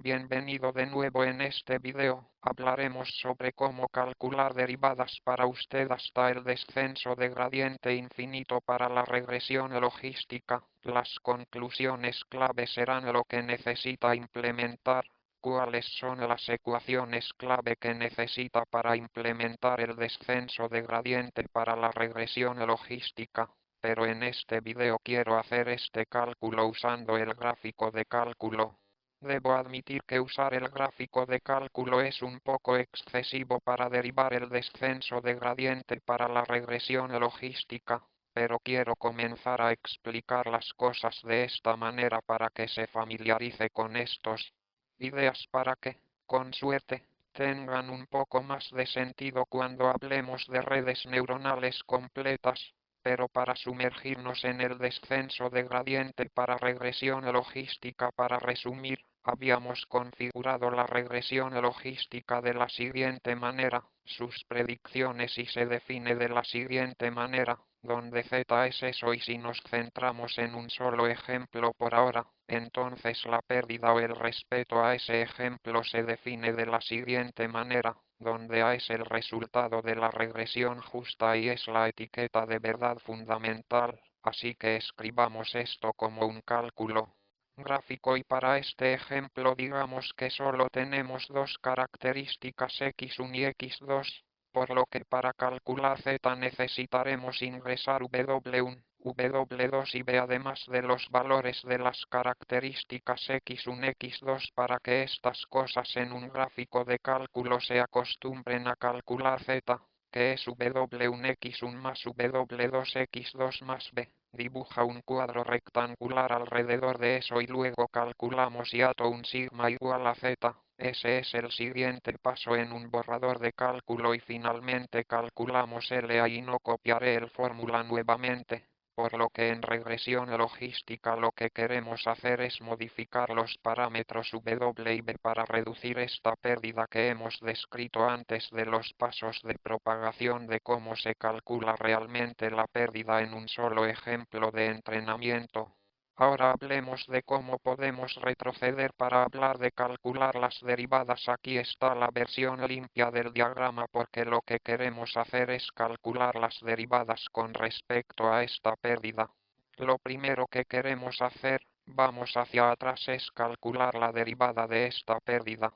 Bienvenido de nuevo. En este video, hablaremos sobre cómo calcular derivadas para usted hasta el descenso de gradiente infinito para la regresión logística. Las conclusiones clave serán lo que necesita implementar, cuáles son las ecuaciones clave que necesita para implementar el descenso de gradiente para la regresión logística. Pero en este video quiero hacer este cálculo usando el gráfico de cálculo. Debo admitir que usar el gráfico de cálculo es un poco excesivo para derivar el descenso de gradiente para la regresión logística, pero quiero comenzar a explicar las cosas de esta manera para que se familiarice con estos ideas para que, con suerte, tengan un poco más de sentido cuando hablemos de redes neuronales completas. Pero para sumergirnos en el descenso de gradiente para regresión logística, para resumir, habíamos configurado la regresión logística de la siguiente manera, sus predicciones, y se define de la siguiente manera, donde z es eso, y si nos centramos en un solo ejemplo por ahora, entonces la pérdida o el respeto a ese ejemplo se define de la siguiente manera, donde A es el resultado de la regresión justa y es la etiqueta de verdad fundamental, así que escribamos esto como un cálculo gráfico, y para este ejemplo digamos que solo tenemos dos características x1 y x2, por lo que para calcular z necesitaremos ingresar w1, w2 y b además de los valores de las características x1, x2 para que estas cosas en un gráfico de cálculo se acostumbren a calcular z, que es w1 x1 más w2 x2 más b. Dibuja un cuadro rectangular alrededor de eso y luego calculamos hiato un sigma igual a z. Ese es el siguiente paso en un borrador de cálculo y finalmente calculamos LA y no copiaré el fórmula nuevamente, por lo que en regresión logística lo que queremos hacer es modificar los parámetros W y B para reducir esta pérdida que hemos descrito antes de los pasos de propagación de cómo se calcula realmente la pérdida en un solo ejemplo de entrenamiento. Ahora hablemos de cómo podemos retroceder para hablar de calcular las derivadas. Aquí está la versión limpia del diagrama porque lo que queremos hacer es calcular las derivadas con respecto a esta pérdida. Lo primero que queremos hacer, vamos hacia atrás, es calcular la derivada de esta pérdida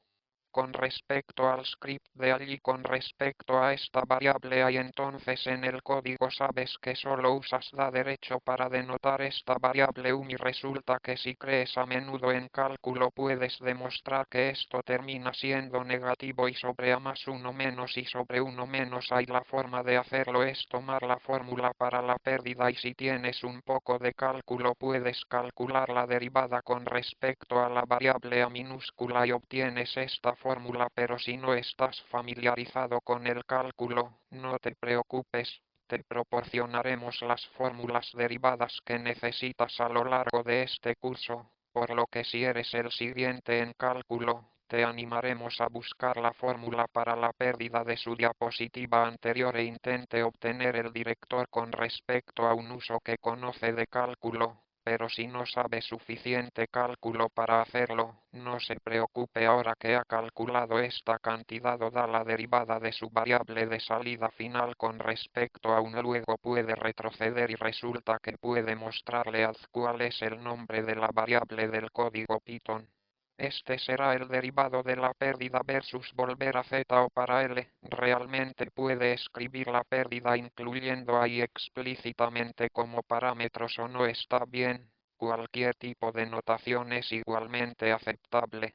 con respecto al script de allí con respecto a esta variable A, y entonces en el código sabes que solo usas da derecho para denotar esta variable y resulta que si crees a menudo en cálculo puedes demostrar que esto termina siendo negativo y sobre A más 1 menos y sobre 1 menos hay la forma de hacerlo es tomar la fórmula para la pérdida, y si tienes un poco de cálculo puedes calcular la derivada con respecto a la variable A minúscula y obtienes esta fórmula, pero si no estás familiarizado con el cálculo, no te preocupes, te proporcionaremos las fórmulas derivadas que necesitas a lo largo de este curso, por lo que si eres el siguiente en cálculo, te animaremos a buscar la fórmula para la pérdida de su diapositiva anterior e intente obtener el director con respecto a un uso que conoce de cálculo. Pero si no sabe suficiente cálculo para hacerlo, no se preocupe, ahora que ha calculado esta cantidad o da la derivada de su variable de salida final con respecto a una, luego puede retroceder y resulta que puede mostrarle cuál es el nombre de la variable del código Python. Este será el derivado de la pérdida versus volver a z, o para L, realmente puede escribir la pérdida incluyendo ahí explícitamente como parámetros o no está bien, cualquier tipo de notación es igualmente aceptable.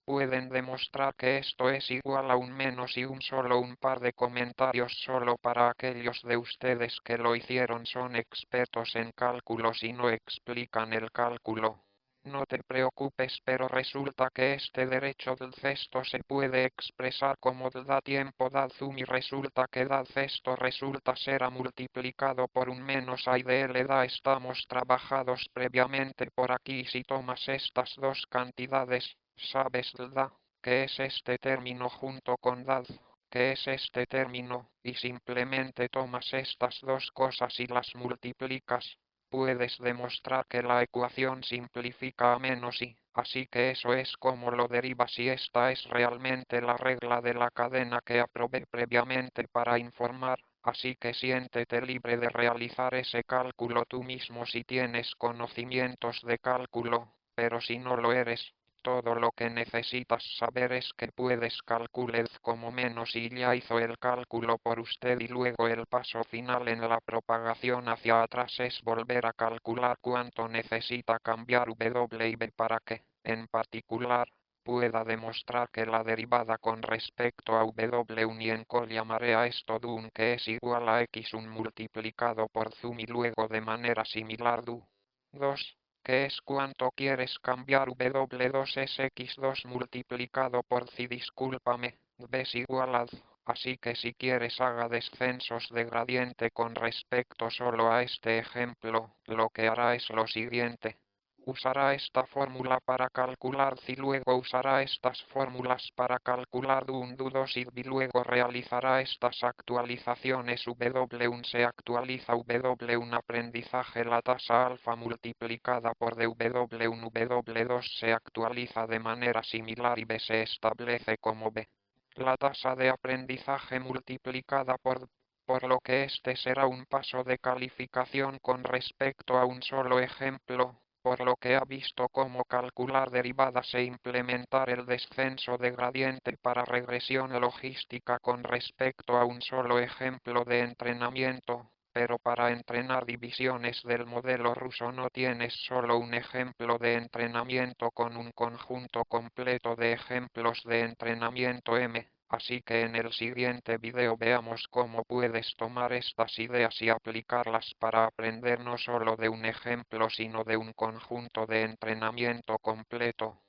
Pueden demostrar que esto es igual a un menos y solo un par de comentarios solo para aquellos de ustedes que lo hicieron son expertos en cálculos y no explican el cálculo. No te preocupes, pero resulta que este derecho del cesto se puede expresar como da tiempo dad zoom y resulta que dad cesto resulta ser a multiplicado por un menos a y de L da estamos trabajados previamente por aquí, y si tomas estas dos cantidades, sabes da, que es este término junto con dad, que es este término, y simplemente tomas estas dos cosas y las multiplicas. puedes demostrar que la ecuación simplifica a menos y, así que eso es como lo derivas y esta es realmente la regla de la cadena que aprobé previamente para informar, así que siéntete libre de realizar ese cálculo tú mismo si tienes conocimientos de cálculo, pero si no lo eres, todo lo que necesitas saber es que puedes calcular como menos y ya hizo el cálculo por usted y luego el paso final en la propagación hacia atrás es volver a calcular cuánto necesita cambiar W y B para que, en particular, pueda demostrar que la derivada con respecto a W un llamaré a esto dun que es igual a X un multiplicado por zum y luego de manera similar du 2 que es cuánto quieres cambiar W2 es X2 multiplicado por C. Discúlpame, B es igual a D. Así que si quieres haga descensos de gradiente con respecto solo a este ejemplo, lo que hará es lo siguiente. Usará esta fórmula para calcular y luego usará estas fórmulas para calcular du2 y luego realizará estas actualizaciones W1 se actualiza W1 aprendizaje la tasa alfa multiplicada por W1 W2 se actualiza de manera similar y B se establece como B. La tasa de aprendizaje multiplicada por lo que este será un paso de calificación con respecto a un solo ejemplo, por lo que ha visto cómo calcular derivadas e implementar el descenso de gradiente para regresión logística con respecto a un solo ejemplo de entrenamiento, pero para entrenar divisiones del modelo ruso no tienes solo un ejemplo de entrenamiento con un conjunto completo de ejemplos de entrenamiento M. Así que en el siguiente video veamos cómo puedes tomar estas ideas y aplicarlas para aprender no solo de un ejemplo sino de un conjunto de entrenamiento completo.